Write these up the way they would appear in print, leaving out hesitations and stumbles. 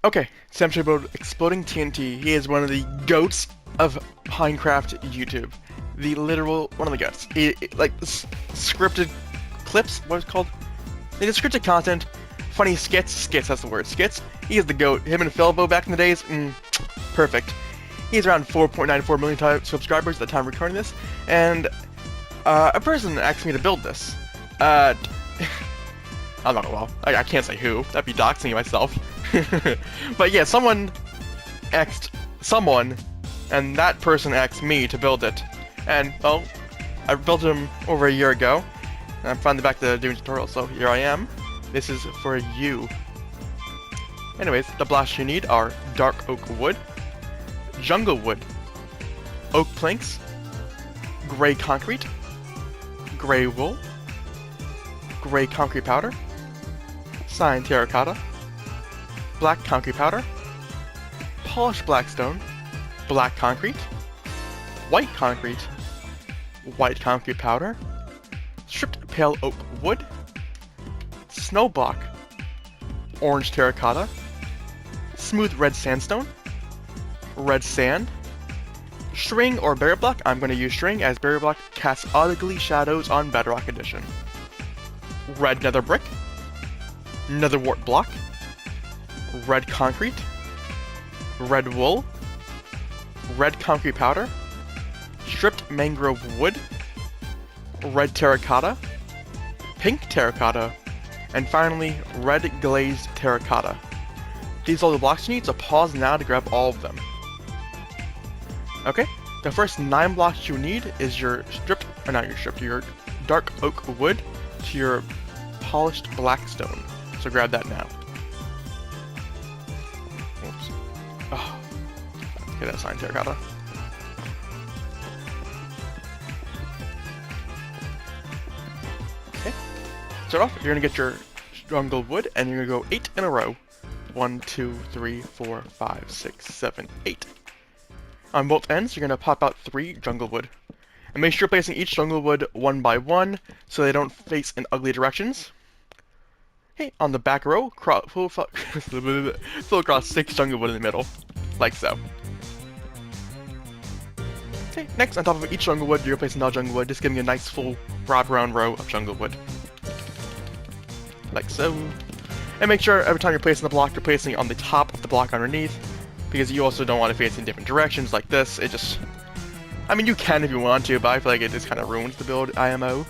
Okay, Sam about Exploding TNT. He is one of the goats of Minecraft YouTube. The literal one of the goats. Scripted clips, what is it called? The scripted content, funny skits, that's the word, skits. He is the goat. Him and Philbo back in the days, perfect. He's around 4.94 million subscribers at the time of recording this, and a person asked me to build this. I'm not well. I can't say who. That'd be doxing myself. But yeah, someone asked someone, and that person asked me to build it. And well, I built him over a year ago, and I'm finally back to doing tutorials. So here I am. This is for you. Anyways, the blocks you need are dark oak wood, jungle wood, oak planks, gray concrete, gray wool, gray concrete powder, cyan terracotta, black concrete powder, polished black stone, black concrete, white concrete powder, stripped pale oak wood, snow block, orange terracotta, smooth red sandstone, red sand, string or berry block. I'm going to use string as berry block casts ugly shadows on Bedrock Edition. Red nether brick, nether wart block, red concrete, red wool, red concrete powder, stripped mangrove wood, red terracotta, pink terracotta, and finally red glazed terracotta. These are all the blocks you need, so pause now to grab all of them. Okay, the first 9 blocks you need is your dark oak wood to your polished black stone. So grab that now. Oops. Oh, okay, that's cyan terracotta. Okay, start off, you're gonna get your jungle wood, and you're gonna go 8 in a row. 1, 2, 3, 4, 5, 6, 7, 8. On both ends, you're gonna pop out 3 jungle wood. And make sure you're placing each jungle wood one by one, so they don't face in ugly directions. Okay, on the back row, fill across 6 jungle wood in the middle, like so. Okay, next, on top of each jungle wood, you're gonna place another jungle wood, just giving a nice full wraparound row of jungle wood. Like so. And make sure every time you're placing the block, you're placing it on the top of the block underneath, because you also don't want to face in different directions like this. It just, I mean, you can if you want to, but I feel like it just kind of ruins the build IMO.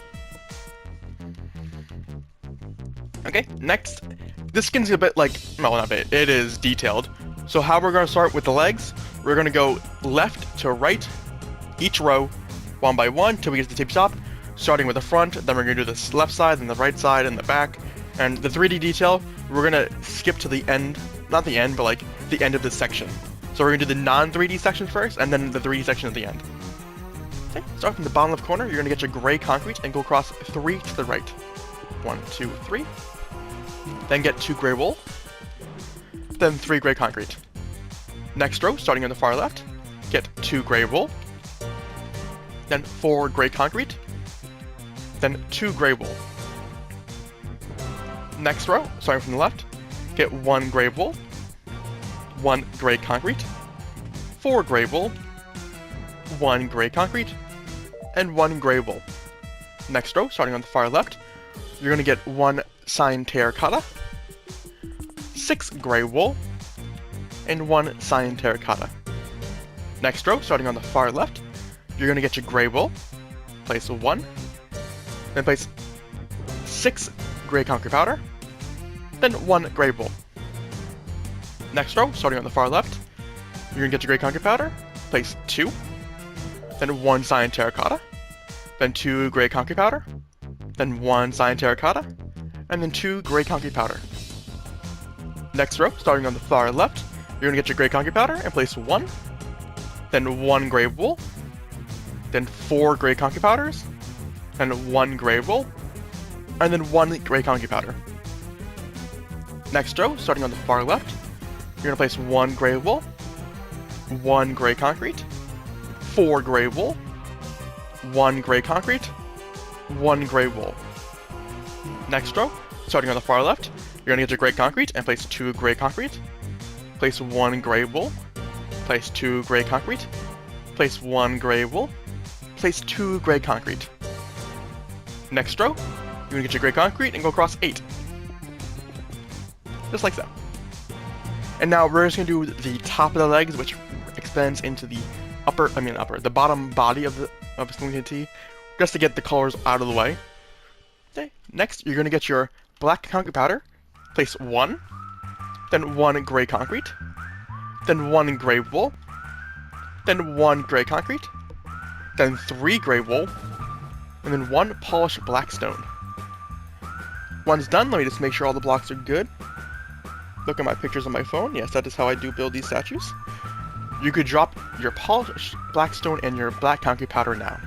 Okay, next, this skin's a bit like, well, not a bit, it is detailed. So how we're going to start with the legs, we're going to go left to right, each row, one by one, till we get to the tip top, starting with the front, then we're going to do the left side, then the right side, and the back. And the 3D detail, we're going to skip to the end, not the end, but like the end of this section. So we're going to do the non-3D section first, and then the 3D section at the end. Okay, start from the bottom left corner, you're going to get your gray concrete and go across 3 to the right. 1, 2, 3. Then get 2 gray wool. Then 3 gray concrete. Next row, starting on the far left, get 2 gray wool. Then 4 gray concrete. Then 2 gray wool. Next row, starting from the left, get 1 gray wool, 1 gray concrete, 4 gray wool, 1 gray concrete, and 1 gray wool. Next row, starting on the far left, you're going to get 1 cyan terracotta, 6 gray wool, and 1 cyan terracotta. Next row, starting on the far left, you're going to get your gray wool, place 1, then place 6 gray concrete powder, then 1 gray wool. Next row, starting on the far left, you're going to get your gray concrete powder, place 2, then 1 cyan terracotta, then 2 gray concrete powder, then 1 cyan terracotta, and then 2 gray concrete powder. Next row, starting on the far left, you're going to get your gray concrete powder and place 1, then 1 gray wool, then 4 gray concrete powders, and 1 gray wool, and then 1 gray concrete powder. Next row, starting on the far left, you're going to place 1 gray wool, 1 gray concrete, 4 gray wool, 1 gray concrete, 1 gray wool. Next row, starting on the far left, you're going to get your gray concrete and place 2 gray concrete, place 1 gray wool, place 2 gray concrete, place 1 gray wool, place 2 gray concrete. Next row, you're gonna get your gray concrete and go across 8. Just like so. And now we're just gonna do the top of the legs, which extends into the the bottom body of ExplodingTNT, just to get the colors out of the way. Okay. Next, you're gonna get your black concrete powder. Place 1, then 1 gray concrete, then 1 gray wool, then 1 gray concrete, then 3 gray wool, and then 1 polished black stone. Once done, let me just make sure all the blocks are good. Look at my pictures on my phone. Yes, that is how I do build these statues. You could drop your polished black stone and your black concrete powder now.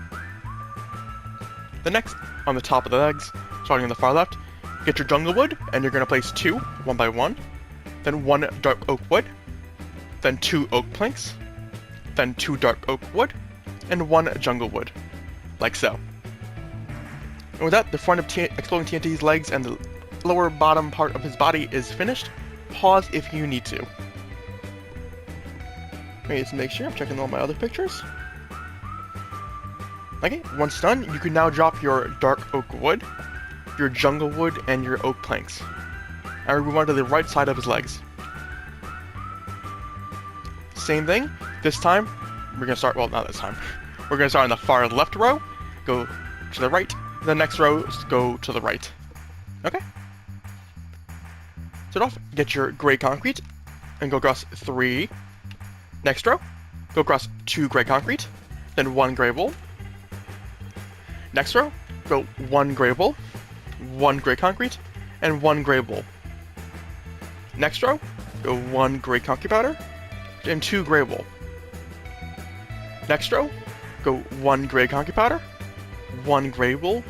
The next, on the top of the legs, starting on the far left, get your jungle wood, and you're going to place 2, 1 by 1, then 1 dark oak wood, then 2 oak planks, then 2 dark oak wood, and 1 jungle wood, like so. And with that, the front of ExplodingTNT's legs and the lower bottom part of his body is finished. Pause if you need to. Let me just make sure I'm checking all my other pictures. Okay, once done, you can now drop your dark oak wood, your jungle wood, and your oak planks. And we move on to the right side of his legs. Same thing, this time, we're gonna start, well, not this time. We're gonna start on the far left row, go to the right, the next row, go to the right. Okay? Start off, get your gray concrete, and go across 3. Next row, go across 2 gray concrete, then 1 gray wool. Next row, go 1 gray wool, 1 gray concrete, and 1 gray wool. Next row, go 1 gray concrete powder, and 2 gray wool. Next row, go 1 gray concrete powder, 1 gray wool,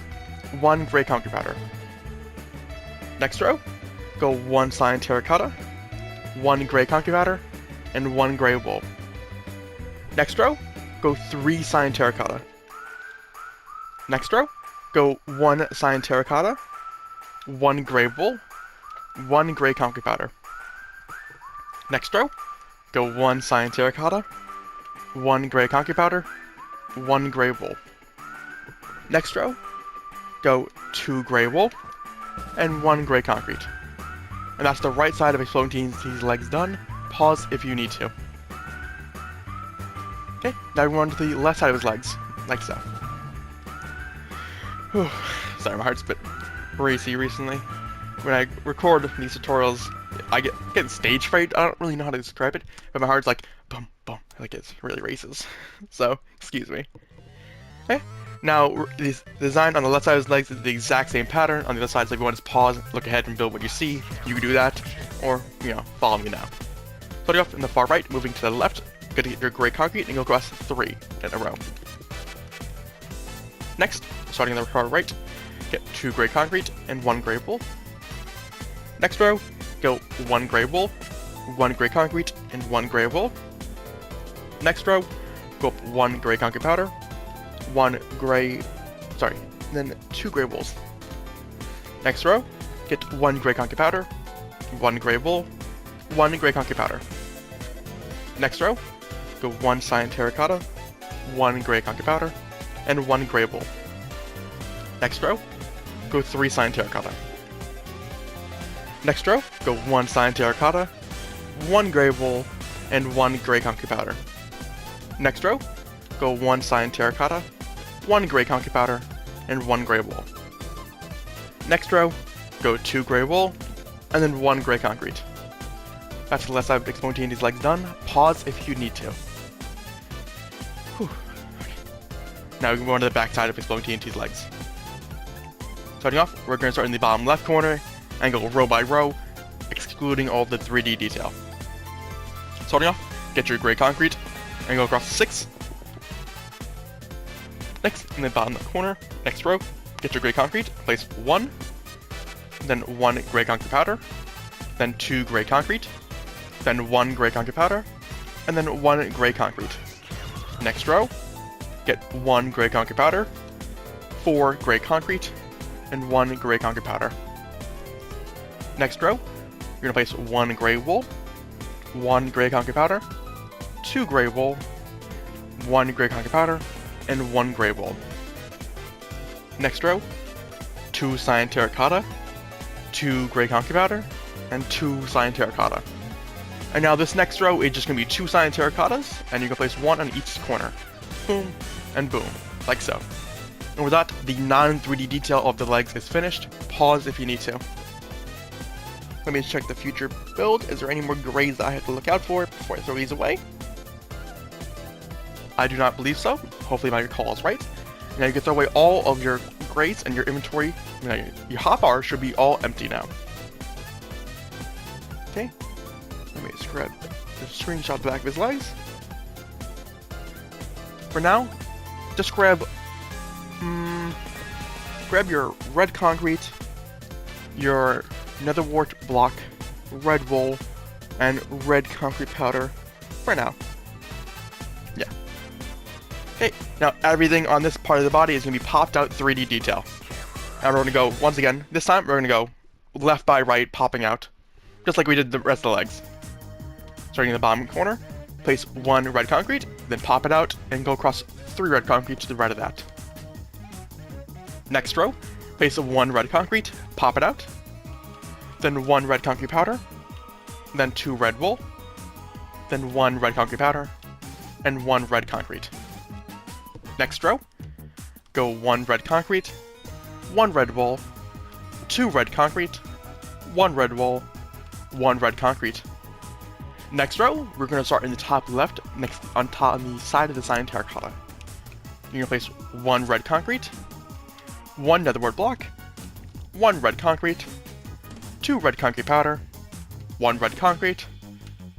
1 gray concrete powder. Next row, go 1 cyan terracotta, 1 gray concrete powder, and 1 gray wool. Next row, go 3 cyan terracotta. Next row, go 1 cyan terracotta, 1 gray wool, 1 gray concrete powder. Next row, go 1 cyan terracotta, 1 gray concrete powder, 1 gray wool. Next row, go 2 gray wool, and 1 gray concrete. And that's the right side of ExplodingTNT's legs done. Pause if you need to. Okay, now we run to the left side of his legs, like so. Whew. Sorry, my heart's a bit racy recently. When I record these tutorials, I get stage fright. I don't really know how to describe it, but my heart's like boom, boom, like it really races. So, excuse me. Okay, now the design on the left side of his legs is the exact same pattern. On the other side, so if you want to pause, look ahead, and build what you see, you can do that, or follow me now. Starting off in the far right, moving to the left, you're gonna get your gray concrete and go across 3 in a row. Next, starting in the far right, get 2 gray concrete and 1 gray wool. Next row, go 1 gray wool, 1 gray concrete, and 1 gray wool. Next row, go up 1 gray concrete powder, then 2 gray wools. Next row, get 1 gray concrete powder, 1 gray wool, 1 gray concrete powder. Next row, go 1 cyan terracotta, 1 gray concrete powder, and 1 gray wool. Next row, go 3 cyan terracotta. Next row, go 1 cyan terracotta, 1 gray wool, and 1 gray concrete powder. Next row, go 1 cyan terracotta, 1 gray concrete powder, and 1 gray wool. Next row, go 2 gray wool, and then 1 gray concrete. That's the left side of ExplodingTNT's legs done. Pause if you need to. Whew. Okay. Now we can go on to the back side of ExplodingTNT's legs. Starting off, we're going to start in the bottom left corner and go row by row, excluding all the 3D detail. Starting off, get your gray concrete and go across 6. Next, in the bottom left corner, next row, get your gray concrete, place 1, then 1 gray concrete powder, then 2 gray concrete, then 1 gray concrete powder, and then 1 gray concrete. Next row, get 1 gray concrete powder, 4 gray concrete, and 1 gray concrete powder. Next row, you're going to place 1 gray wool, 1 gray concrete powder, 2 gray wool, 1 gray concrete powder, and 1 gray wool. Next row, 2 cyan terracotta, 2 gray concrete powder, and 2 cyan terracotta. And now this next row is just going to be 2 cyan terracottas, and you can place 1 on each corner. Boom, and boom, like so. And with that, the non-3D detail of the legs is finished. Pause if you need to. Let me check the future build. Is there any more grays that I have to look out for before I throw these away? I do not believe so. Hopefully my recall is right. Now you can throw away all of your grays, and your inventory, your hotbar should be all empty now. Okay. Let me just grab the screenshot of the back of his legs. For now, just grab your red concrete, your nether wart block, red wool, and red concrete powder for now. Yeah. Okay, now everything on this part of the body is going to be popped out 3D detail. Now we're going to go, once again, this time we're going to go left by right, popping out, just like we did the rest of the legs. Starting in the bottom corner, place 1 red concrete, then pop it out, and go across 3 red concrete to the right of that. Next row, place 1 red concrete, pop it out, then 1 red concrete powder, then 2 red wool, then 1 red concrete powder, and 1 red concrete. Next row, go 1 red concrete, 1 red wool, 2 red concrete, 1 red wool, 1 red concrete. Next row, we're going to start in the top left, next on the side of the cyan terracotta. You're going to place 1 red concrete, 1 nether wart block, 1 red concrete, 2 red concrete powder, 1 red concrete,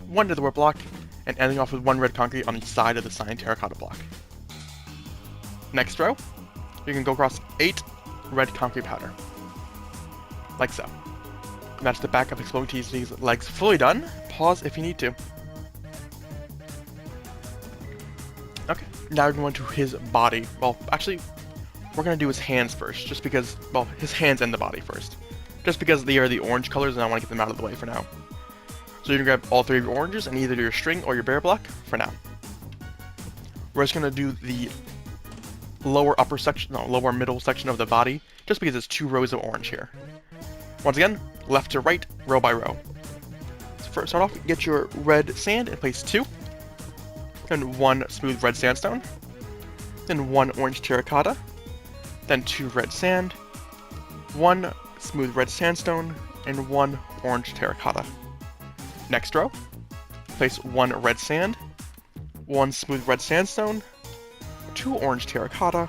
1 nether wart block, and ending off with 1 red concrete on the side of the cyan terracotta block. Next row, you can go across 8 red concrete powder, like so. And that's the back of ExplodingTNT's legs fully done. Pause if you need to. Okay, now we're going to his body. Well, actually, we're going to do his hands first, just because, well, his hands and the body first. Just because they are the orange colors and I want to get them out of the way for now. So you can grab all 3 of your oranges and either your string or your bear block for now. We're just going to do the lower middle section of the body, just because it's 2 rows of orange here. Once again, left to right, row by row. So first, start off, get your red sand and place 2. Then 1 smooth red sandstone. Then 1 orange terracotta. Then 2 red sand. 1 smooth red sandstone. And 1 orange terracotta. Next row, place 1 red sand. 1 smooth red sandstone. 2 orange terracotta.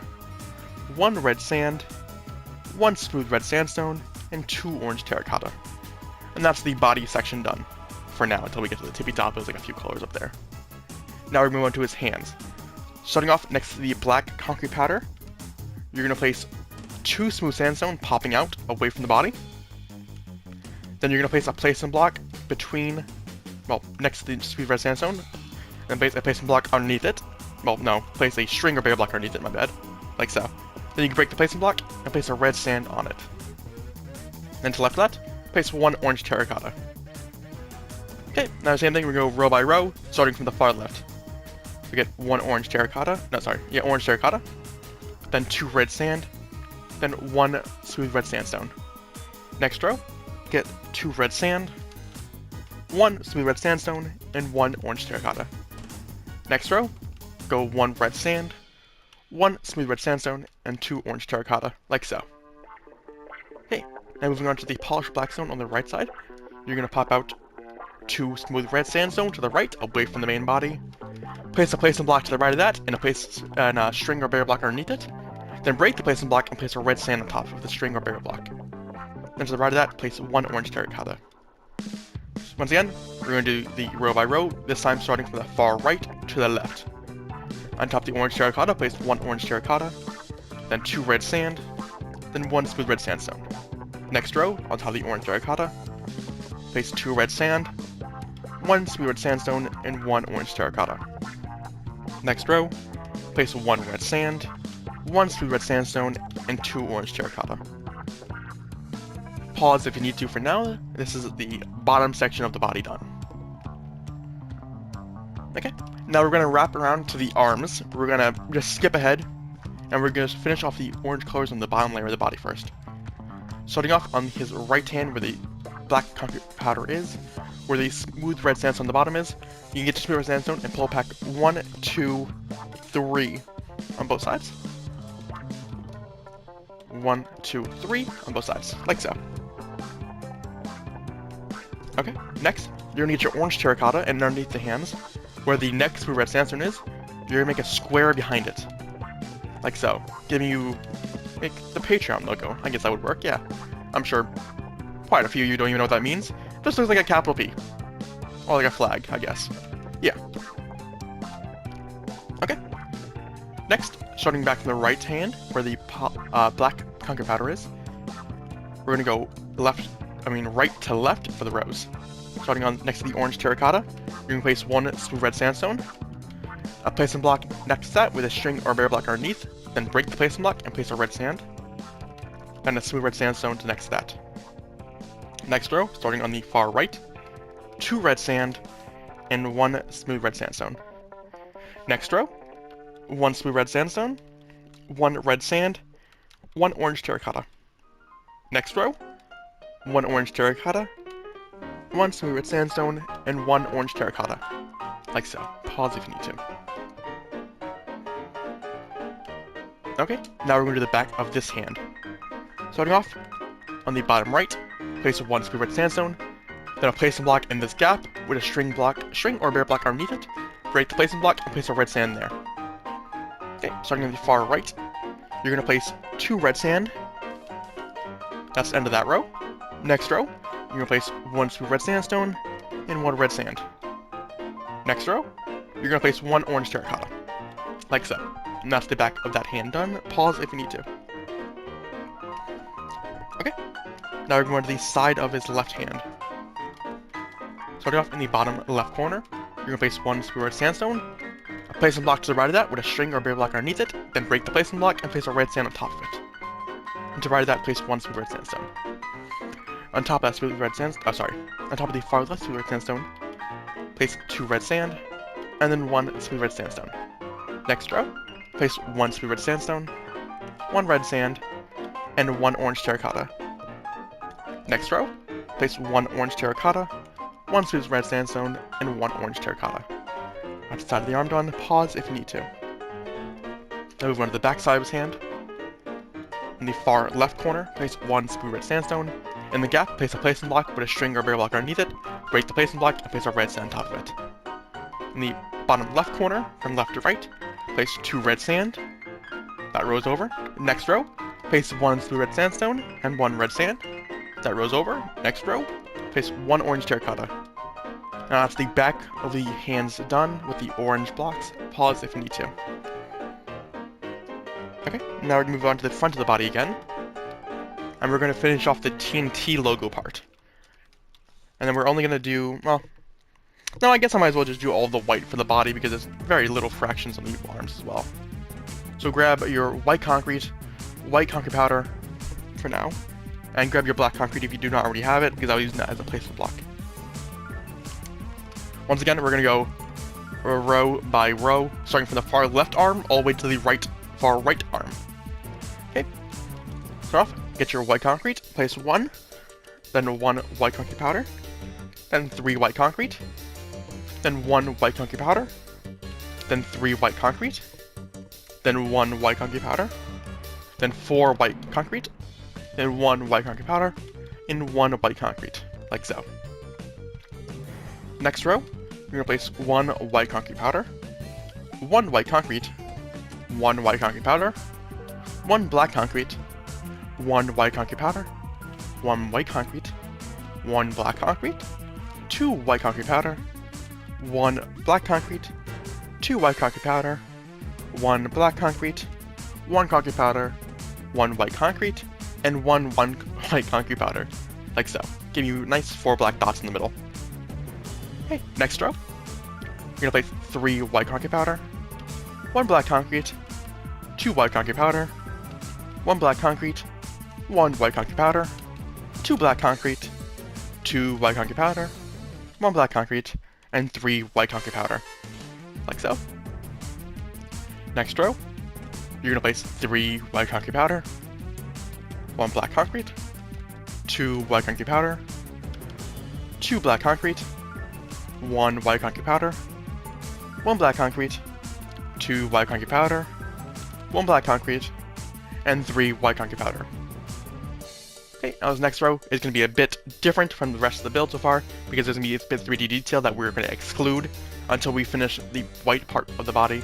1 red sand. 1 smooth red sandstone. And 2 orange terracotta. And that's the body section done for now until we get to the tippy top. There's like a few colors up there. Now we're moving on to his hands. Starting off next to the black concrete powder, you're going to place 2 smooth sandstone popping out away from the body. Then you're going to place a placement block between, well, next to the smooth red sandstone, and place a placement block underneath it. Well, no, place a string or bear block underneath it, my bad. Like so. Then you can break the placement block and place a red sand on it. Then to the left of that, place 1 orange terracotta. Okay, now the same thing, we go row by row, starting from the far left. We get 1 orange terracotta, orange terracotta, then 2 red sand, then 1 smooth red sandstone. Next row, get 2 red sand, 1 smooth red sandstone, and 1 orange terracotta. Next row, go 1 red sand, 1 smooth red sandstone, and 2 orange terracotta, like so. Okay, now moving on to the polished black stone on the right side, you're going to pop out 2 smooth red sandstone to the right, away from the main body. Place a placement block to the right of that, and a string or bear block underneath it. Then break the placement block and place a red sand on top of the string or bear block. Then to the right of that, place 1 orange terracotta. Once again, we're going to do the row by row, this time starting from the far right to the left. On top of the orange terracotta, place 1 orange terracotta, then 2 red sand, then 1 smooth red sandstone. Next row, on top of the orange terracotta, place 2 red sand, 1 smooth red sandstone, and 1 orange terracotta. Next row, place 1 red sand, 1 smooth red sandstone, and 2 orange terracotta. Pause if you need to for now. This is the bottom section of the body done. Okay, now we're gonna wrap around to the arms. We're gonna just skip ahead, and we're gonna finish off the orange colors on the bottom layer of the body first. Starting off on his right hand where the black concrete powder is, where the smooth red sandstone on the bottom is, you can get to smooth red sandstone and pull pack 1, 2, 3 on both sides. 1, 2, 3 on both sides, like so. Okay, next, you're gonna get your orange terracotta, and underneath the hands, where the next smooth red sandstone is, you're gonna make a square behind it. Like so, giving you like the Patreon logo. I guess that would work, yeah. I'm sure quite a few of you don't even know what that means. This looks like a capital P. Or like a flag, I guess. Yeah. Okay. Next, starting back from the right hand, where the black concrete powder is, we're gonna go right to left for the rows. Starting on next to the orange terracotta, you're gonna place 1 smooth red sandstone, a placement block next to that with a string or barrier block underneath, then break the placement block and place a red sand, then a smooth red sandstone to next to that. Next row, starting on the far right, 2 red sand and 1 smooth red sandstone. Next row, 1 smooth red sandstone, 1 red sand, 1 orange terracotta. Next row, 1 orange terracotta, 1 smooth red sandstone, and 1 orange terracotta. Like so. Pause if you need to. Okay, now we're going to do the back of this hand. Starting off, on the bottom right, place 1 smooth red sandstone, then a placement block in this gap with a string or barrier block underneath it, break the placement block and place a red sand there. Okay, starting on the far right, you're going to place 2 red sand. That's the end of that row. Next row, you're going to place 1 smooth red sandstone and 1 red sand. Next row, you're going to place 1 orange terracotta. Like so. And that's the back of that hand done. Pause if you need to. Okay, now we're going to the side of his left hand. Starting off in the bottom left corner, you're going to place 1 smooth red sandstone, a placement block to the right of that with a string or barrier block underneath it, then break the placement block and place a red sand on top of it. And to the right of that, place 1 smooth red sandstone. On top of that smooth red sandstone, on top of the far left smooth red sandstone, place 2 red sand, and then 1 smooth red sandstone. Next row, place 1 smooth red sandstone, 1 red sand, and 1 orange terracotta. Next row, place 1 orange terracotta, 1 smooth red sandstone, and 1 orange terracotta. That's the side of the arm done. Pause if you need to. Now move on to the back side of his hand. In the far left corner, place 1 smooth red sandstone. In the gap, place a placement block with a string or barrier block underneath it, break the placement block, and place a red sand on top of it. In the bottom left corner, from left to right, place 2 red sand. That rows over. Next row, place 1 smooth red sandstone and 1 red sand. That rows over. Next row, place 1 orange terracotta. Now that's the back of the hands done with the orange blocks. Pause if you need to. Okay, now we're going to move on to the front of the body again. And we're going to finish off the TNT logo part. And then we're only going to do, well, no, I guess I might as well just do all the white for the body because there's very little fractions on the arms as well. So grab your white concrete powder for now, and grab your black concrete if you do not already have it, because I was using that as a placement block. Once again, we're going to go row by row, starting from the far left arm all the way to the far right arm. Okay, start off, get your white concrete, place 1, then 1 white concrete powder, then 3 white concrete, then 1 white concrete powder, then 3 white concrete, then 1 white concrete powder, then 4 white concrete, then 1 white concrete powder, and 1 white concrete, like so. Next row, you're going to place 1 white concrete powder, 1 white concrete, 1 white concrete powder, 1 black concrete, 1 white concrete powder, 1 white concrete, 1 black concrete, 2 white concrete powder, 1 black concrete, 2 white concrete powder, 1 black concrete, 1 concrete powder, 1 white concrete, and 1 white concrete powder, like so. Give you nice 4 black dots in the middle. Okay, next row, you're going to place 3 white concrete powder, 1 black concrete, 2 white concrete powder, 1 black concrete, 1 white concrete powder, 2 black concrete, 2 white concrete powder, 1 black concrete, and 3 white concrete powder. like so. Next row, you're gonna place 3 white concrete powder, 1 black concrete, 2 white concrete powder, 2 black concrete, 1 white concrete powder, 1 black concrete, 2 white concrete powder, 1 black concrete, and 3 white concrete powder. Okay, now this next row is going to be a bit different from the rest of the build so far, because there's going to be a bit of 3D detail that we're going to exclude until we finish the white part of the body.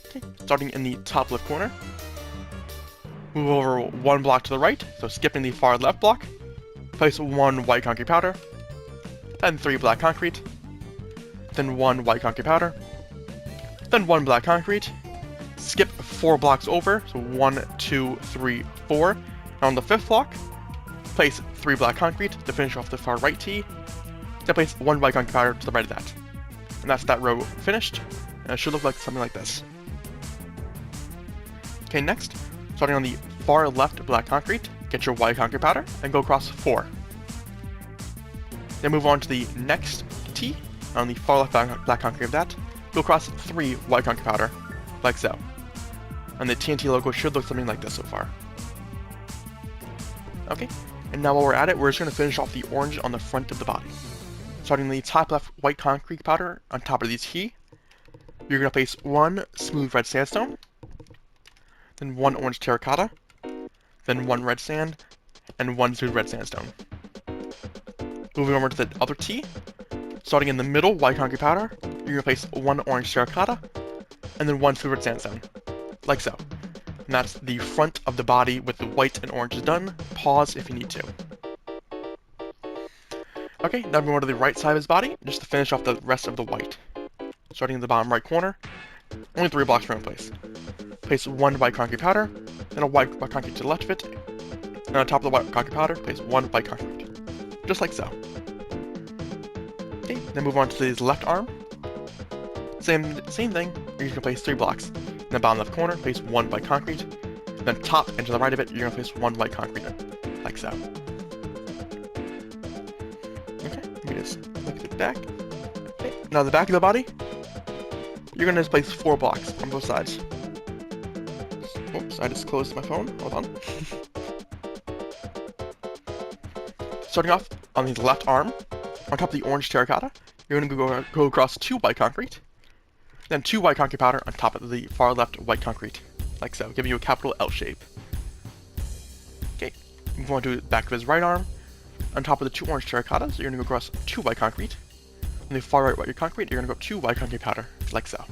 Okay, starting in the top left corner, move over 1 block to the right, so skipping the far left block, place 1 white concrete powder, then 3 black concrete, then 1 white concrete powder, then 1 black concrete, skip 4 blocks over, so 1, 2, 3, 4. Now on the 5th block, place 3 black concrete to finish off the far right T, then place 1 white concrete powder to the right of that. And that's that row finished, and it should look like something like this. Okay, next, starting on the far left black concrete, get your white concrete powder, and go across 4. Then move on to the next T, on the far left black concrete of that, go across 3 white concrete powder, like so. And the TNT logo should look something like this so far. Okay, and now while we're at it, we're just going to finish off the orange on the front of the body. Starting the top left white concrete powder on top of these T, you're going to place 1 smooth red sandstone, then 1 orange terracotta, then 1 red sand, and 1 smooth red sandstone. Moving over to the other T, starting in the middle white concrete powder, you're going to place 1 orange terracotta, and then 1 smooth red sandstone, like so. And that's the front of the body with the white and orange is done. Pause if you need to. Okay, now moving on to the right side of his body, just to finish off the rest of the white. Starting in the bottom right corner, only 3 blocks are in place. Place 1 white concrete powder, then a white concrete to the left of it, and on top of the white concrete powder, place 1 white concrete. Just like so. Okay, then move on to his left arm. Same thing, you're going to place 3 blocks. In the bottom left corner, place 1 white concrete. Then top and to the right of it, you're going to place 1 white concrete, like so. Okay, let me just look at the back. Okay, now the back of the body, you're going to just place 4 blocks on both sides. Oops, I just closed my phone. Hold on. Starting off on the left arm, on top of the orange terracotta, you're going to go across 2 white concrete. Then 2 white concrete powder on top of the far left white concrete, like so, giving you a capital L shape. Okay, move on to the back of his right arm. On top of the 2 orange terracottas, you're going to go across 2 white concrete. On the far right white concrete, you're going to go 2 white concrete powder, like so.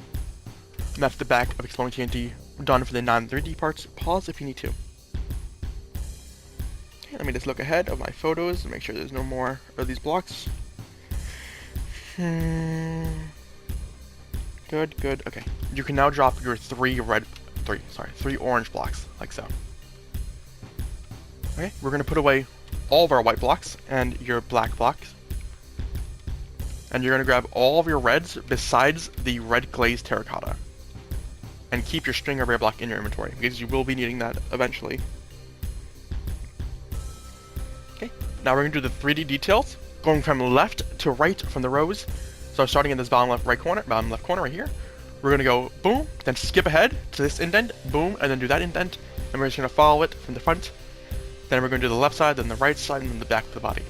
And that's the back of Exploding TNT, done for the non-3D parts. Pause if you need to. Okay, let me just look ahead of my photos and make sure there's no more of these blocks. Good, okay. You can now drop your 3 orange blocks, like so. Okay, we're gonna put away all of our white blocks and your black blocks. And you're gonna grab all of your reds besides the red glazed terracotta. And keep your string array block in your inventory, because you will be needing that eventually. Okay, now we're gonna do the 3D details, going from left to right from the rows. So starting in this bottom left corner right here, we're going to go boom, then skip ahead to this indent, boom, and then do that indent, and we're just going to follow it from the front. Then we're going to do the left side, then the right side, and then the back of the body.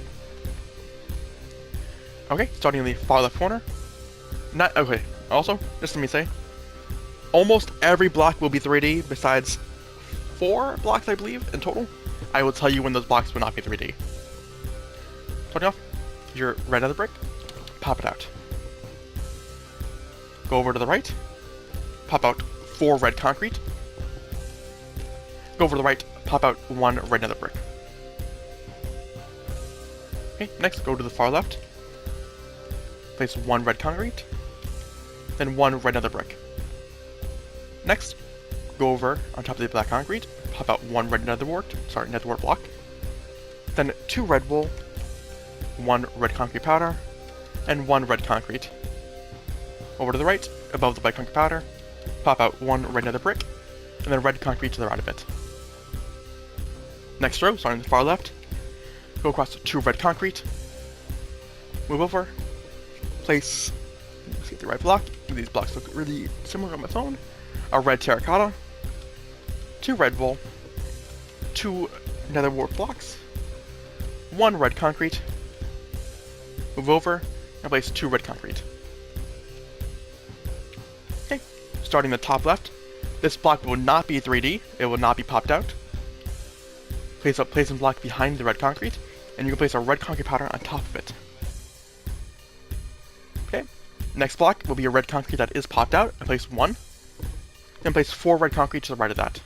Okay, starting in the far left corner. Also, just let me say, almost every block will be 3D besides 4 blocks, I believe, in total. I will tell you when those blocks will not be 3D. Starting off, your red nether brick, pop it out. Go over to the right, pop out 4 red concrete. Go over to the right, pop out 1 red nether brick. Okay, next go to the far left, place 1 red concrete, then 1 red nether brick. Next, go over on top of the black concrete, pop out 1 red nether wart block, then 2 red wool, 1 red concrete powder, and 1 red concrete. Over to the right, above the white concrete powder, pop out 1 red nether brick, and then red concrete to the right of it. Next row, starting on the far left, go across 2 red concrete, move over, place Let's get the right block. These blocks look really similar on my phone. A red terracotta, 2 red wool, 2 nether wart blocks, 1 red concrete, move over, and place 2 red concrete. Okay, starting the top left, this block will not be 3D, it will not be popped out. Place a placement block behind the red concrete, and you can place a red concrete powder on top of it. Okay, next block will be a red concrete that is popped out, and place 1, and place 4 red concrete to the right of that.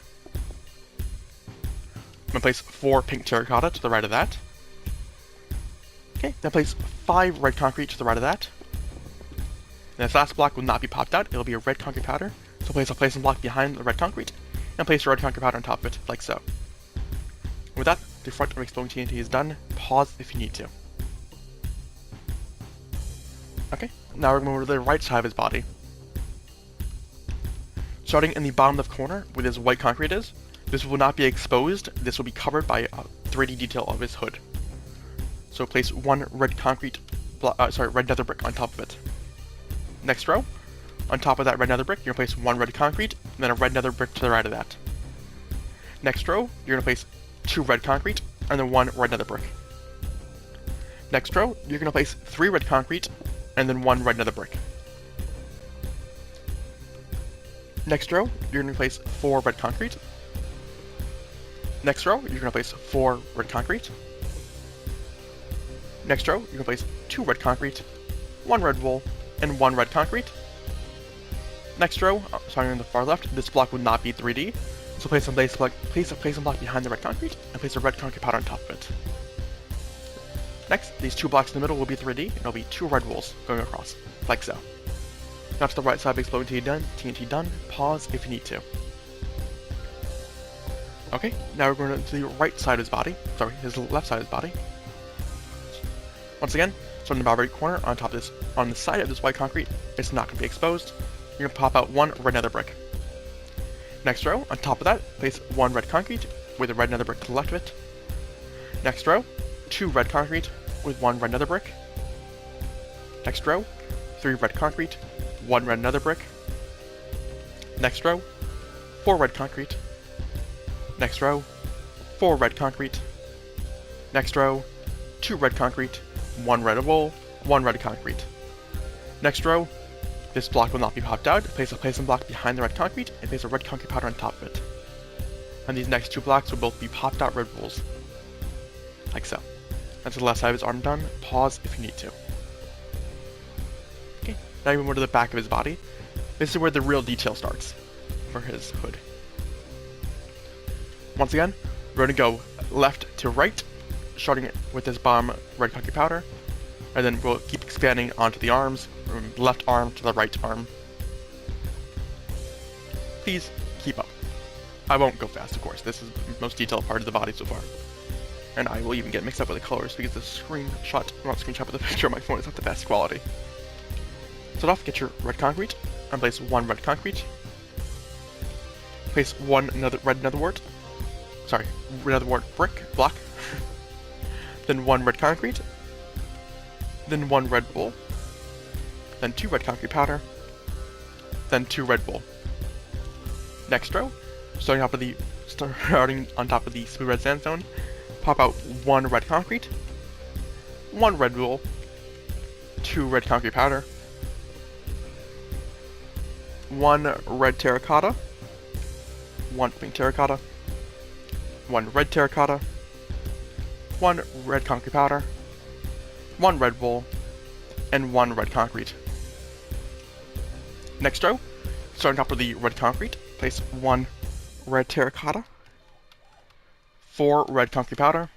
Then place 4 pink terracotta to the right of that. Okay, then place 5 red concrete to the right of that. And this last block will not be popped out, it will be a red concrete powder. So place a placement block behind the red concrete, and place a red concrete powder on top of it, like so. With that, the front of Exploding TNT is done. Pause if you need to. Okay, now we're going to move to the right side of his body. Starting in the bottom left corner, where this white concrete is, this will not be exposed, this will be covered by a 3D detail of his hood. So place 1 red concrete, red nether brick on top of it. Next row, on top of that red nether brick, you're going to place 1 red concrete, and then a red nether brick to the right of that. Next row, you're going to place 2 red concrete, and then 1 red nether brick. Next row, you're going to place 3 red concrete, and then 1 red nether brick. Next row, you're going to place 4 red concrete. Next row, you're going to place 4 red concrete. Next row, you're going to place 2 red concrete, 1 red wool, and 1 red concrete. Next row, starting on the far left, this block would not be 3D, so place a placement block behind the red concrete, and place a red concrete powder on top of it. Next, these 2 blocks in the middle will be 3D, and it'll be 2 red wools going across, like so. Now to the right side of Exploding TNT done, pause if you need to. Okay, now we're going to the right side of his body, his left side of his body. Once again, starting in the bottom right corner, on the side of this white concrete, it's not going to be exposed. You're going to pop out 1 red nether brick. Next row, on top of that, place 1 red concrete with a red nether brick to the left of it. Next row, 2 red concrete with 1 red nether brick. Next row, 3 red concrete, 1 red nether brick. Next row, 4 red concrete. Next row, 4 red concrete. Next row, 2 red concrete, 1 red wool, 1 red concrete. Next row, this block will not be popped out. Place a placement block behind the red concrete, and place a red concrete powder on top of it. And these next 2 blocks will both be popped out red wools. Like so. That's the left side of his arm done. Pause if you need to. Okay, now we move to the back of his body. This is where the real detail starts for his hood. Once again, we're going to go left to right, starting with this bottom red concrete powder, and then we'll keep expanding onto the arms, from left arm to the right arm. Please keep up. I won't go fast, of course. This is the most detailed part of the body so far. And I will even get mixed up with the colors because the screenshot of the picture on my phone is not the best quality. Start off, get your red concrete, and place 1 red concrete. Place 1 red nether wart block. Then 1 red concrete. Then 1 red wool. Then 2 red concrete powder. Then 2 red wool. Next row, starting on top of the smooth red sandstone, pop out 1 red concrete, 1 red wool, 2 red concrete powder, 1 red terracotta, 1 pink terracotta, 1 red terracotta, 1 red concrete powder, 1 red wool, and 1 red concrete. Next row, starting off with the red concrete, place 1 red terracotta, 4 red concrete powder,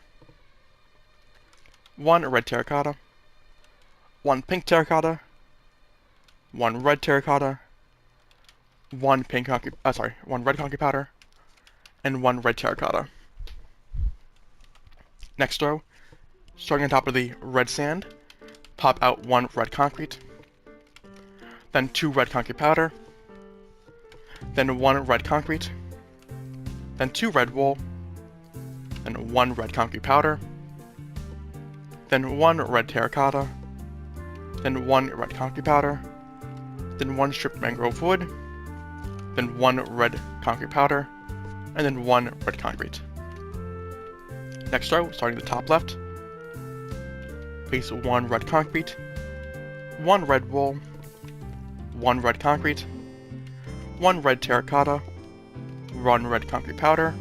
1 red terracotta, 1 pink terracotta, 1 red terracotta, 1 red concrete powder, and 1 red terracotta. Next row, starting on top of the red sand, pop out 1 red concrete, then 2 red concrete powder, then 1 red concrete, then 2 red wool, then 1 red concrete powder, then 1 red terracotta, then 1 red concrete powder, then 1 strip mangrove wood, then 1 red concrete powder, and then 1 red concrete. Next row, starting at the top left, place 1 red concrete, 1 red wool, 1 red concrete, 1 red terracotta, 1 red concrete powder,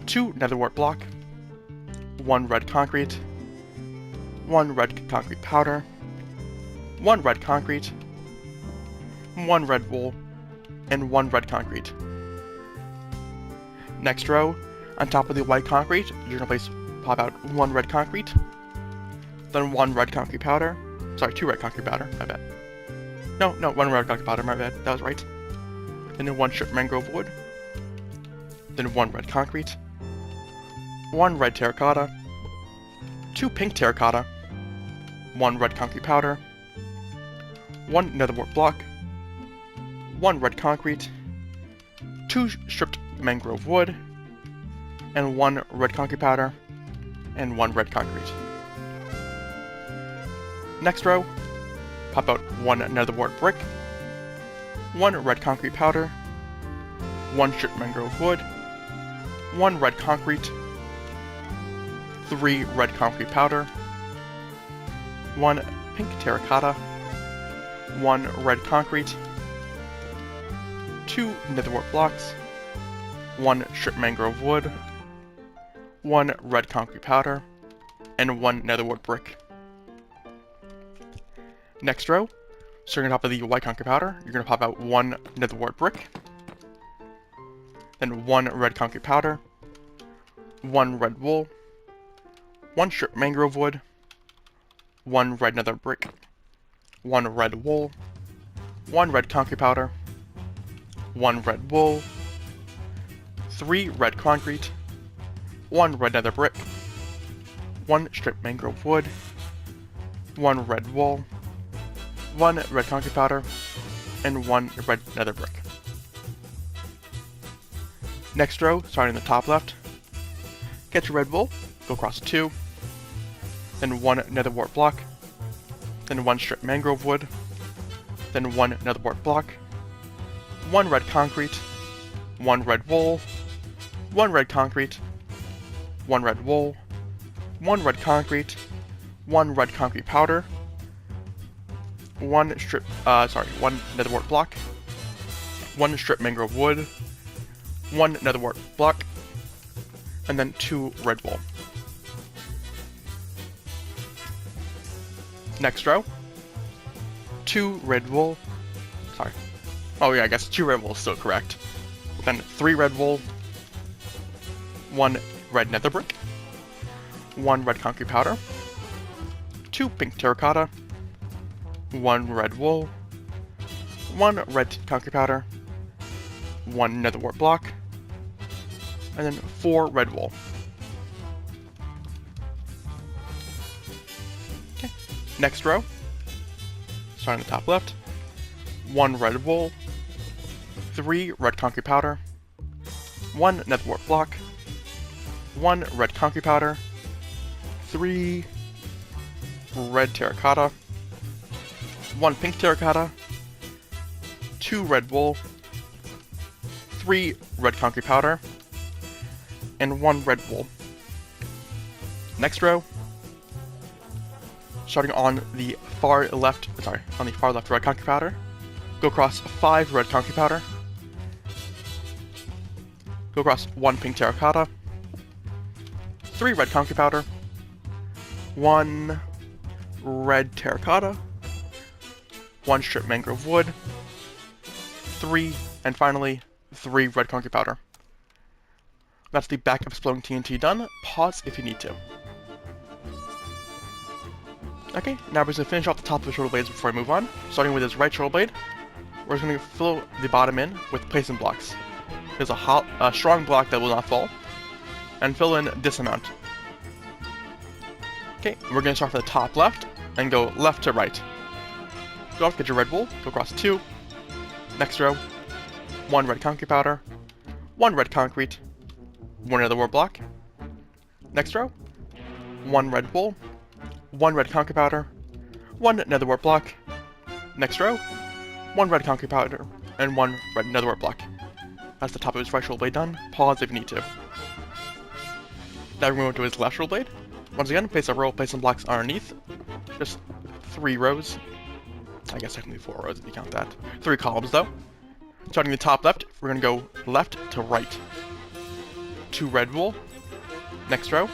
2 netherwort block, 1 red concrete, 1 red concrete powder, 1 red concrete, 1 red wool, and 1 red concrete. Next row, on top of the white concrete, you're going to pop out 1 red concrete, then 1 red concrete powder, sorry, 2 red concrete powder, my bad. No, 1 red concrete powder, my bad, that was right. And then 1 strip mangrove wood, then 1 red concrete, 1 red terracotta, 2 pink terracotta, 1 red concrete powder, 1 netherwort block, 1 red concrete, 2 stripped mangrove wood, and 1 red concrete powder, and 1 red concrete. Next row, pop out 1 netherwort brick, 1 red concrete powder, 1 stripped mangrove wood, 1 red concrete, 3 red concrete powder, 1 pink terracotta, 1 red concrete, 2 netherwort blocks, 1 stripped mangrove wood, 1 red concrete powder, and 1 netherwort brick. Next row, starting on top of the white concrete powder, you're going to pop out 1 netherwort brick, then 1 red concrete powder, 1 red wool, 1 stripped mangrove wood, 1 red nether brick, 1 red wool, 1 red concrete powder, 1 red wool, 3 red concrete, 1 red nether brick, 1 stripped mangrove wood, 1 red wool, 1 red concrete powder, and 1 red nether brick. Next row, starting in the top left, get your red wool, go across 2, then 1 netherwort block, then 1 stripped mangrove wood, then 1 netherwort block, 1 red concrete, 1 red wool, 1 red concrete, 1 red wool, 1 red concrete, 1 red concrete powder, 1 netherwort block, 1 stripped mangrove wood, 1 netherwort block, and then 2 red wool. Next row, 2 red wool, sorry, oh yeah, I guess 2 red wool is still correct. Then 3 red wool, 1 red nether brick, 1 red concrete powder, 2 pink terracotta, 1 red wool, 1 red concrete powder, 1 netherwort block, and then 4 red wool. Okay. Next row, starting at the top left, 1 red wool, 3 red concrete powder, 1 netherwort block, 1 red concrete powder, 3 red terracotta, 1 pink terracotta, 2 red wool, 3 red concrete powder, and 1 red wool. Next row, starting on the far left red concrete powder, go across 5 red concrete powder, go across 1 pink terracotta, 3 red concrete powder, 1 red terracotta, 1 stripped mangrove wood, 3, and finally 3 red concrete powder. That's the back of Exploding TNT done. Pause if you need to. Okay, now we're going to finish off the top of the shoulder blades before I move on. Starting with his right shoulder blade, we're going to fill the bottom in with placement blocks. There's a strong block that will not fall, and fill in this amount. Okay, we're going to start from the top left, and go left to right. Go off, get your red wool, go across 2. Next row, 1 red concrete powder, 1 red concrete, 1 netherwort block. Next row, 1 red wool, 1 red concrete powder, 1 netherwort block. Next row, one red concrete powder, and one red netherwort block. That's the top of his right shoulder blade done. Pause if you need to. Now we're going to his left shoulder blade. Once again, place a row, place some blocks underneath. Just 3 rows. I guess technically 4 rows if you count that. 3 columns though. Starting the top left, we're going to go left to right. 2 red wool. Next row,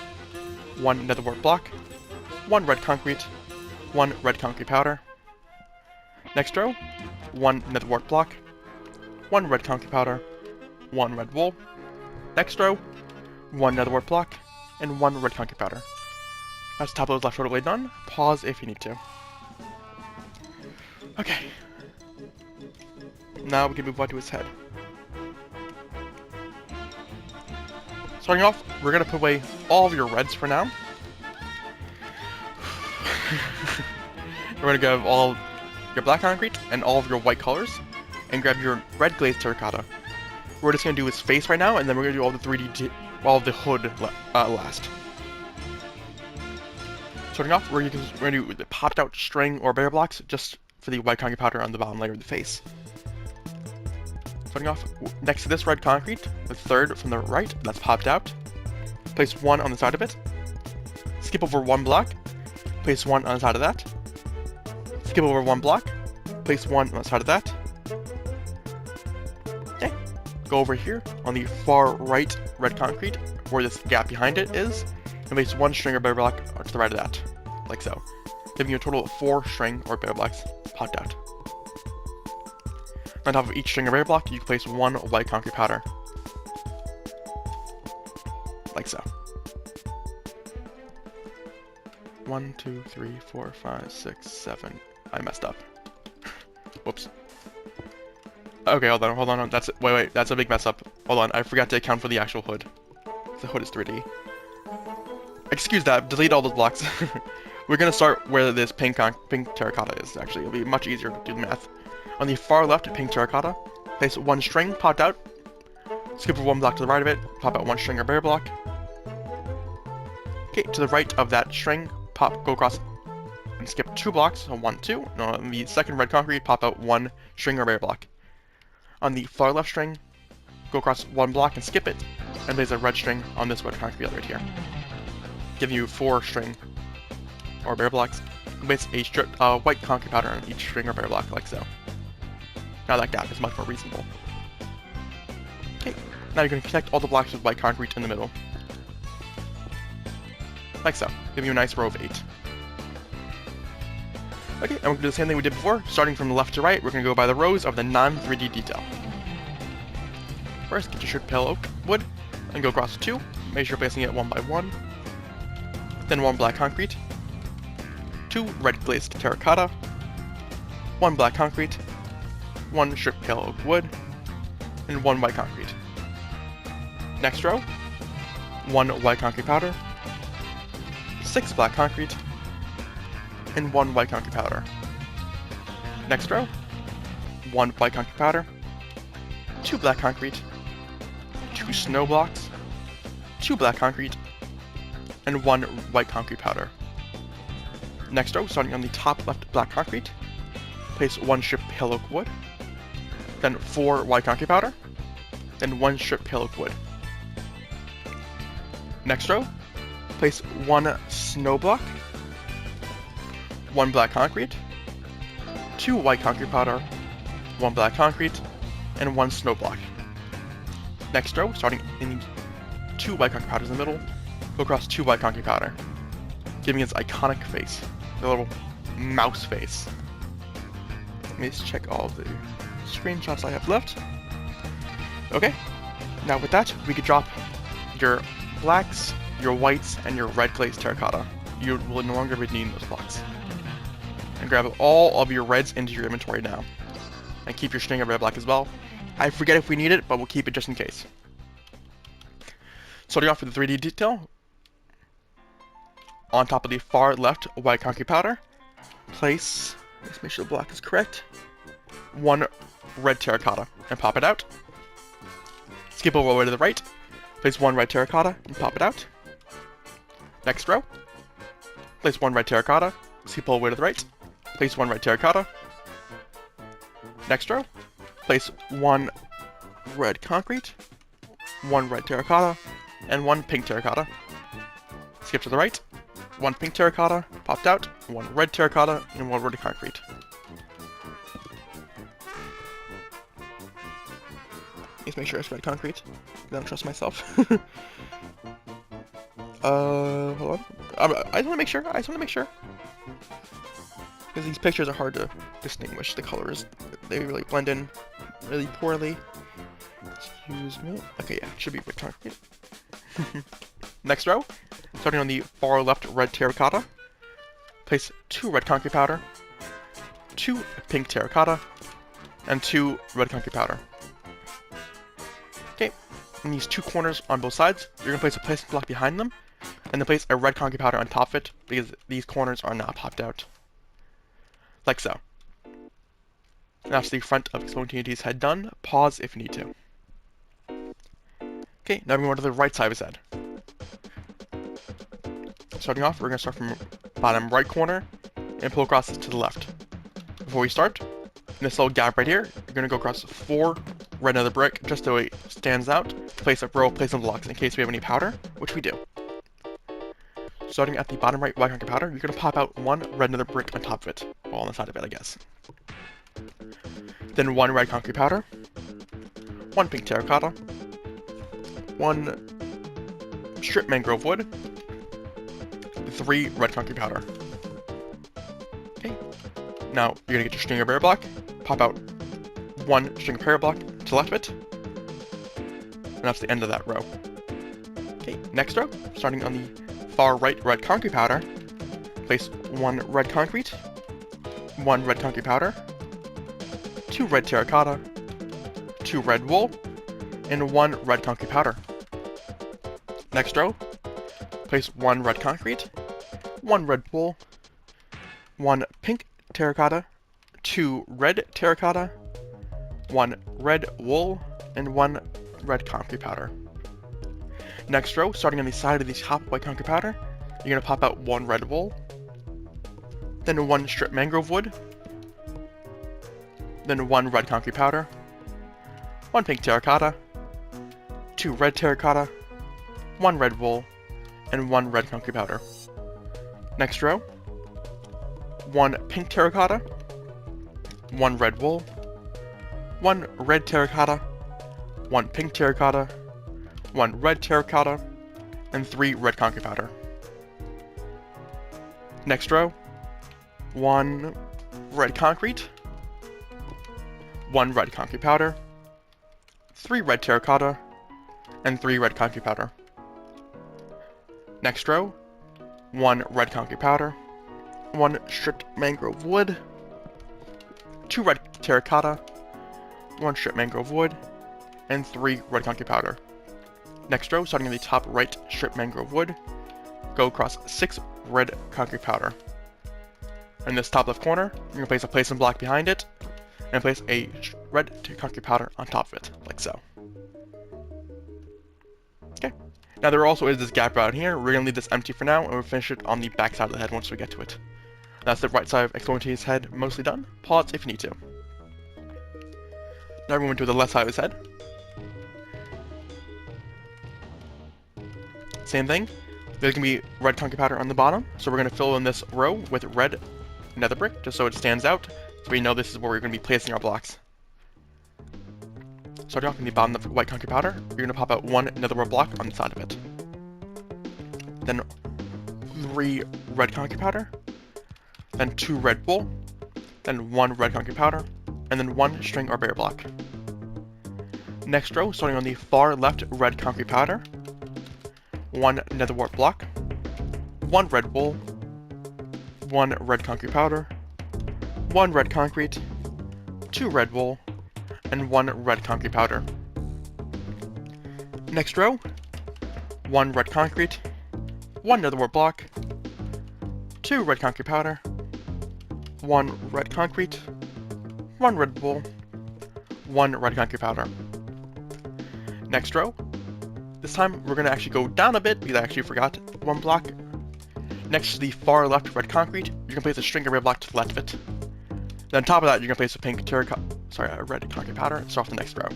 1 netherwort block, 1 red concrete, 1 red concrete powder. Next row, 1 netherwort block, 1 red concrete powder, 1 red wool. Next row, 1 netherwort block, and 1 red concrete powder. That's the top of his left shoulder blade done. Pause if you need to. Okay. Now we can move on to his head. Starting off, we're going to put away all of your reds for now. We're going to grab all your black concrete and all of your white colors, and grab your red glazed terracotta. We're just going to do his face right now, and then we're going to do all the 3D, all of the hood last. Starting off, we're going to do the popped out string or barrier blocks just for the white concrete powder on the bottom layer of the face. Starting off, next to this red concrete, the third from the right that's popped out, place 1 on the side of it. Skip over 1 block, place 1 on the side of that. Skip over 1 block, place 1 on the side of that. Okay, go over here on the far right red concrete, where this gap behind it is, and place 1 string or barrier block to the right of that, like so, giving you a total of 4 string or barrier blocks popped out. On top of each string or barrier block, you can place 1 white concrete powder. Like so. 1, 2, 3, 4, 5, 6, 7. I messed up. Whoops. Okay, hold on. That's wait, that's a big mess up. Hold on, I forgot to account for the actual hood. The hood is 3D. Excuse that, delete all those blocks. We're gonna start where this pink terracotta is, actually. It'll be much easier to do the math. On the far left pink terracotta, place 1 string popped out. Skip over 1 block to the right of it, pop out 1 string or barrier block. Okay, to the right of that string, go across and skip 2 blocks, so 1, 2. And on the second red concrete, pop out 1 string or barrier block. On the far left string, go across 1 block and skip it, and place a red string on this red concrete right here, giving you 4 string or barrier blocks. Place a white concrete powder on each string or barrier block, like so. Now that gap is much more reasonable. Okay, now you're going to connect all the blocks with white concrete in the middle. Like so, giving you a nice row of 8. Okay, and we're going to do the same thing we did before. Starting from left to right, we're going to go by the rows of the non-3D detail. First, get your strip pale oak wood, and go across 2. Make sure you're placing it 1 by 1. Then 1 black concrete, 2 red glazed terracotta, 1 black concrete, 1 strip pale oak wood, and 1 white concrete. Next row, 1 white concrete powder, 6 black concrete, and 1 white concrete powder. Next row, 1 white concrete powder, 2 black concrete, 2 snow blocks, 2 black concrete, and 1 white concrete powder. Next row, starting on the top left black concrete, place 1 strip pale oak wood, then 4 white concrete powder, then 1 strip pale oak wood. Next row, place 1 snow block, 1 black concrete, 2 white concrete powder, 1 black concrete, and 1 snow block. Next row, starting in 2 white concrete powders in the middle, go across 2 white concrete powder, giving its iconic face, the little mouse face. Let me just check all of the screenshots I have left. Okay, now with that, we could drop your blacks, your whites, and your red glazed terracotta. You will no longer be needing those blocks. And grab all of your reds into your inventory now. And keep your string of red black as well. I forget if we need it, but we'll keep it just in case. Starting off with the 3D detail. On top of the far left white concrete powder, place, let's make sure the block is correct, 1 red terracotta and pop it out. Skip over all the way to the right, place 1 red terracotta and pop it out. Next row, place 1 red terracotta, skip all the way to the right, place 1 red terracotta. Next row, place 1 red concrete, 1 red terracotta, and 1 pink terracotta. Skip to the right, 1 pink terracotta popped out, 1 red terracotta, and 1 red concrete. Let's make sure it's red concrete. I don't trust myself. Hold on. I just want to make sure. Because these pictures are hard to distinguish the colors. They really blend in really poorly. Excuse me. Okay, yeah, it should be red concrete. Next row, starting on the far left red terracotta, place 2 red concrete powder, 2 pink terracotta, and 2 red concrete powder. Okay, in these 2 corners on both sides, you're going to place a placement block behind them, and then place a red concrete powder on top of it, because these corners are not popped out. Like so. And that's the front of ExplodingTNT's head done. Pause if you need to. Okay, now we go to the right side of his head. Starting off, we're going to start from bottom right corner and pull across to the left. Before we start, in this little gap right here, you're going to go across 4 red nether brick just so it stands out to place a row of placement blocks in case we have any powder, which we do. Starting at the bottom right white concrete powder, you're going to pop out 1 red nether brick on top of it, well on the side of it I guess. Then 1 red concrete powder, 1 pink terracotta, 1 strip mangrove wood, 3 red concrete powder. Okay, now you're going to get your stringer barrier block, pop out 1 stringer barrier block to the left of it, and that's the end of that row. Okay, next row, starting on the far right red concrete powder, place 1 red concrete, 1 red concrete powder, 2 red terracotta, 2 red wool, and 1 red concrete powder. Next row, place 1 red concrete, 1 red wool, 1 pink terracotta, 2 red terracotta, 1 red wool, and 1 red concrete powder. Next row, starting on the side of the top white concrete powder, you're going to pop out 1 red wool, then 1 strip mangrove wood, then 1 red concrete powder, 1 pink terracotta, 2 red terracotta, 1 red wool, and 1 red concrete powder. Next row, 1 pink terracotta, 1 red wool, 1 red terracotta, 1 pink terracotta, 1 red terracotta, and 3 red concrete powder. Next row, 1 red concrete, 1 red concrete powder, 3 red terracotta, and 3 red concrete powder. Next row, 1 red concrete powder, 1 stripped mangrove wood, 2 red terracotta, 1 stripped mangrove wood, and 3 red concrete powder. Next row, starting in the top right stripped mangrove wood, go across 6 red concrete powder. In this top left corner, you're going to place a placement block behind it, and place a red concrete powder on top of it, like so. Okay. Now there also is this gap out here. We're going to leave this empty for now, and we'll finish it on the back side of the head once we get to it. That's the right side of ExplodingTNT's head mostly done. Pause if you need to. Now we're going to the left side of his head. Same thing. There's going to be red concrete powder on the bottom, so we're going to fill in this row with red nether brick, just so it stands out, so we know this is where we're going to be placing our blocks. Starting off in the bottom of the white concrete powder, you're going to pop out 1 nether block on the side of it. Then 3 red concrete powder, then 2 red wool, then 1 red concrete powder, and then 1 string or barrier block. Next row, starting on the far left red concrete powder, 1 nether wart block, 1 red wool, 1 red concrete powder, 1 red concrete, 2 red wool, and 1 red concrete powder. Next row, 1 red concrete, 1 nether wart block, 2 red concrete powder, 1 red concrete, 1 red wool, 1 red concrete powder. Next row, this time we're going to actually go down a bit because I actually forgot 1 block. Next to the far left red concrete, you're going to place a string array block to the left of it. Then on top of that, you're gonna place a red concrete powder and start off the next row.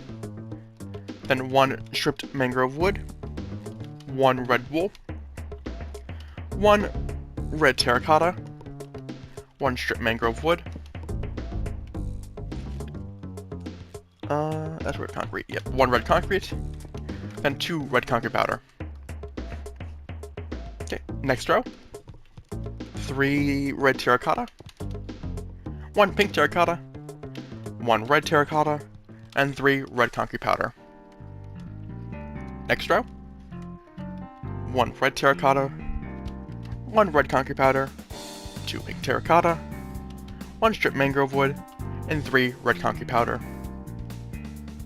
Then 1 stripped mangrove wood, 1 red wool, 1 red terracotta, 1 stripped mangrove wood. That's red concrete. Yep, 1 red concrete, then 2 red concrete powder. Okay, next row. 3 red terracotta, 1 pink terracotta, 1 red terracotta, and 3 red concrete powder. Next row. 1 red terracotta, 1 red concrete powder, 2 pink terracotta, 1 stripped mangrove wood, and 3 red concrete powder.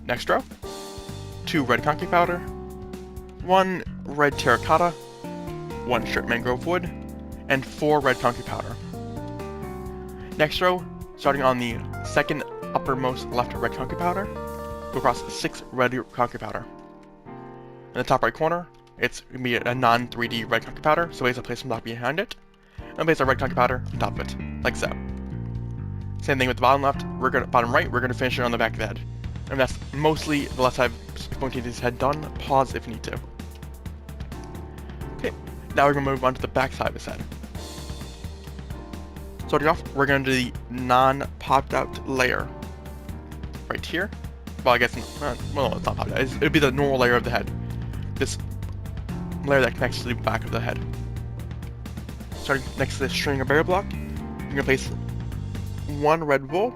Next row. 2 red concrete powder, 1 red terracotta, 1 stripped mangrove wood, and 4 red concrete powder. Next row, starting on the second uppermost left red concrete powder, go across 6 red concrete powder. In the top right corner, it's going to be a non-3D red concrete powder, so basically place some block behind it, and place a red concrete powder on top of it, like so. Same thing with the bottom left, bottom right, we're going to finish it on the back of the head. And that's mostly the left side of ExplodingTNT's head done. Pause if you need to. Okay, now we're going to move on to the back side of his head. Starting off, we're going to do the non-popped out layer. Right here. Well, I guess, well, it's not popped out. It would be the normal layer of the head. This layer that connects to the back of the head. Starting next to this string of barrier block, you're going to place 1 red wool,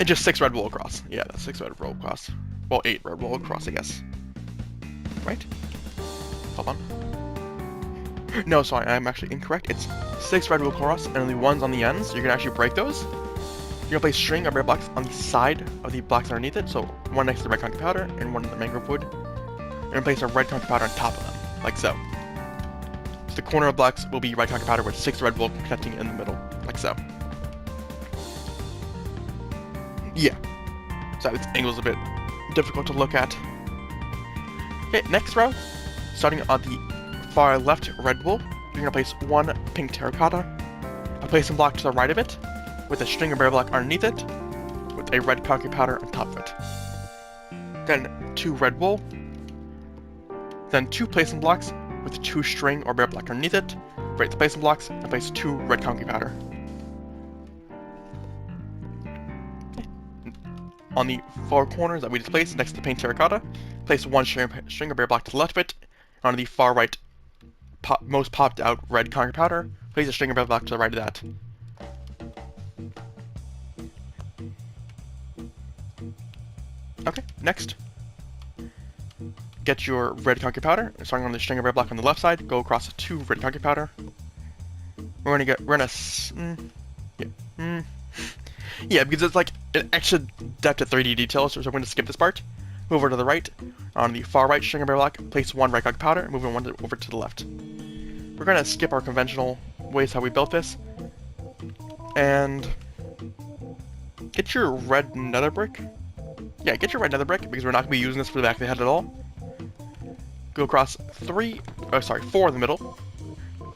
and just 6 red wool across. Yeah, that's 6 red wool across. Well, 8 red wool across, I guess. Right? Hold on. No, sorry, I'm actually incorrect. It's 6 red wool across, and only ones on the ends. You can actually break those. You're gonna place string of barrier blocks on the side of the blocks underneath it, so 1 next to the red concrete powder and 1 in the mangrove wood. You're gonna place a red concrete powder on top of them, like so. So the corner of blocks will be red concrete powder with 6 red wool connecting in the middle, like so. Yeah. So this angle's a bit difficult to look at. Okay, next row. Starting on the far left red wool, you're gonna place 1 pink terracotta, a placing block to the right of it, with a string of barrier block underneath it, with a red concrete powder on top of it. Then 2 red wool, then 2 placing blocks with 2 string or barrier block underneath it, break the placing blocks, and place 2 red concrete powder. On the 4 corners that we just placed next to the pink terracotta, place 1 string of barrier block to the left of it, and on the far right most popped out red concrete powder, place a string of barrier block to the right of that. Okay, next. Get your red concrete powder, starting on the string of barrier block on the left side, go across 2 red concrete powder. Yeah, because it's like an extra depth of 3D details, so I'm going to skip this part. Move over to the right. On the far right string of barrier block, place 1 red concrete powder, and move 1 over to the left. We're going to skip our conventional ways how we built this. And get your red nether brick. Yeah, get your red nether brick, because we're not going to be using this for the back of the head at all. Go across 4 in the middle.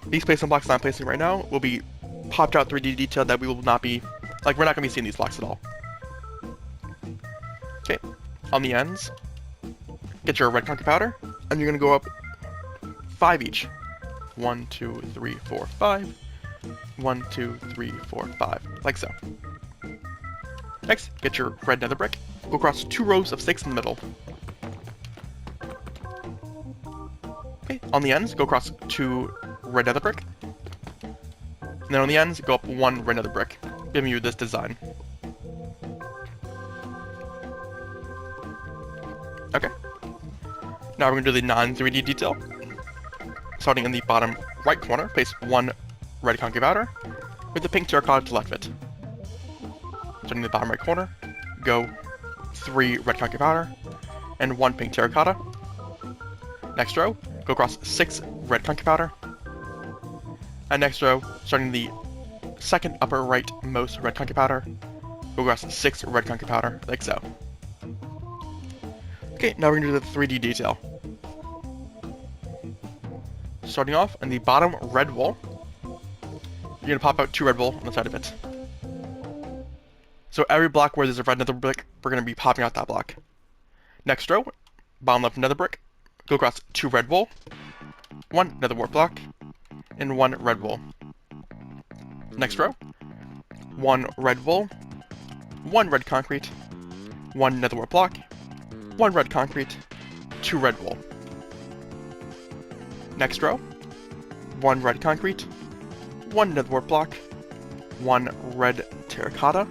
These placement blocks that I'm placing right now will be popped out 3D detail that we will not be, like, we're not going to be seeing these blocks at all. Okay, on the ends, get your red concrete powder, and you're going to go up 5 each. 1, 2, 3, 4, 5. 1, 2, 3, 4, 5, like so. Next, get your red nether brick. Go across 2 rows of 6 in the middle. Okay, on the ends, go across 2 red nether brick. And then on the ends, go up 1 red nether brick, giving you this design. Okay. Now we're going to do the non-3D detail. Starting in the bottom right corner, place 1 red concrete powder with the pink terracotta to the left of it. Starting in the bottom right corner, go 3 red concrete powder and 1 pink terracotta. Next row, go across 6 red concrete powder. And next row, starting in the second upper right most red concrete powder, go across 6 red concrete powder, like so. Okay, now we're going to do the 3D detail. Starting off in the bottom red wall, you're gonna pop out 2 Red Bull on the side of it. So every block where there's a red nether brick, we're gonna be popping out that block. Next row, bottom left nether brick, go across 2 red wool, 1 nether wart block, and 1 red wool. Next row, 1 red wool, 1 red concrete, 1 nether wart block, 1 red concrete, 2 red wool. Next row, 1 red concrete, 1 nether wart block, 1 red terracotta,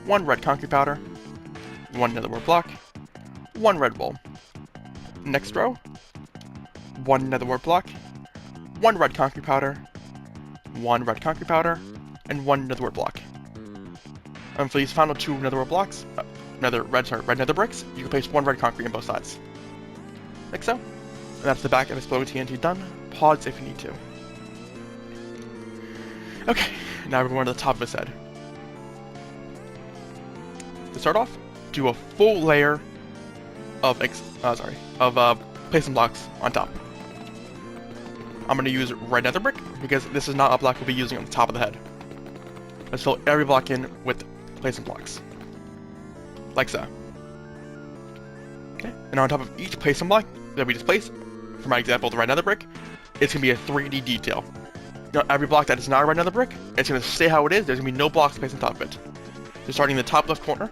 1 red concrete powder, 1 nether wart block, 1 red wool. Next row, 1 nether wart block, 1 red concrete powder, 1 red concrete powder, and 1 nether wart block. And for these final 2 nether wart blocks, red nether bricks, you can place 1 red concrete on both sides. Like so. And that's the back of Exploding TNT done. Pause if you need to. Okay, now we're going to the top of his head. To start off, do a full layer of placement blocks on top. I'm going to use red nether brick because this is not a block we'll be using on the top of the head. Let's fill every block in with placement blocks. Like so. Okay, and on top of each placement block that we just placed, for my example, the red nether brick, it's going to be a 3D detail. Now, every block that is not a red nether brick, it's going to stay how it is. There's going to be no blocks placed on top of it. So starting in the top left corner,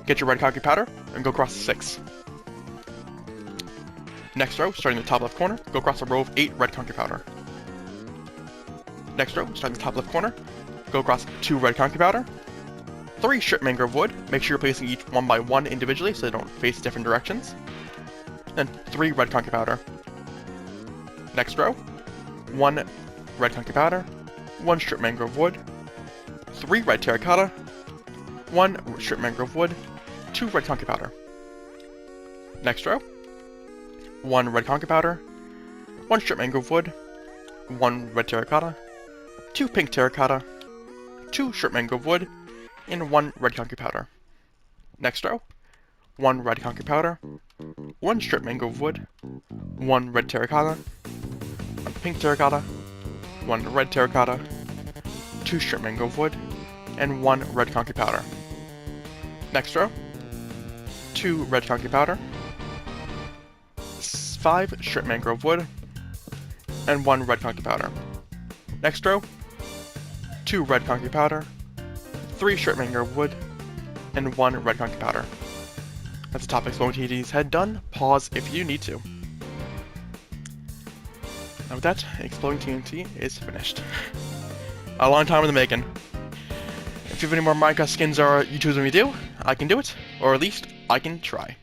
get your red concrete powder, and go across 6. Next row, starting in the top left corner, go across a row of 8 red concrete powder. Next row, starting in the top left corner, go across 2 red concrete powder, 3 strip mangrove wood, make sure you're placing each one by one individually so they don't face different directions, then 3 red concrete powder. Next row, 1 red concrete powder, 1 strip mangrove wood, 3 red terracotta, 1 strip mangrove wood, 2 red concrete powder. Next row, 1 red concrete powder, 1 strip mangrove wood, 1 red terracotta, 2 pink terracotta, 2 strip mangrove wood, and 1 red concrete powder. Next row, 1 red concrete powder, 1 strip mangrove wood, 1 red terracotta, 1 pink terracotta, 1 red terracotta, 2 strip mangrove wood, and 1 red concrete powder. Next row, 2 red concrete powder, 5 strip mangrove wood, and 1 red concrete powder. Next row, 2 red concrete powder, 3 strip mangrove wood, and 1 red concrete powder. That's the top of Exploding TNT's head done. Pause if you need to. Now with that, Exploding TNT is finished. A long time in the making. If you have any more Minecraft skins or YouTubes than we do, I can do it, or at least I can try.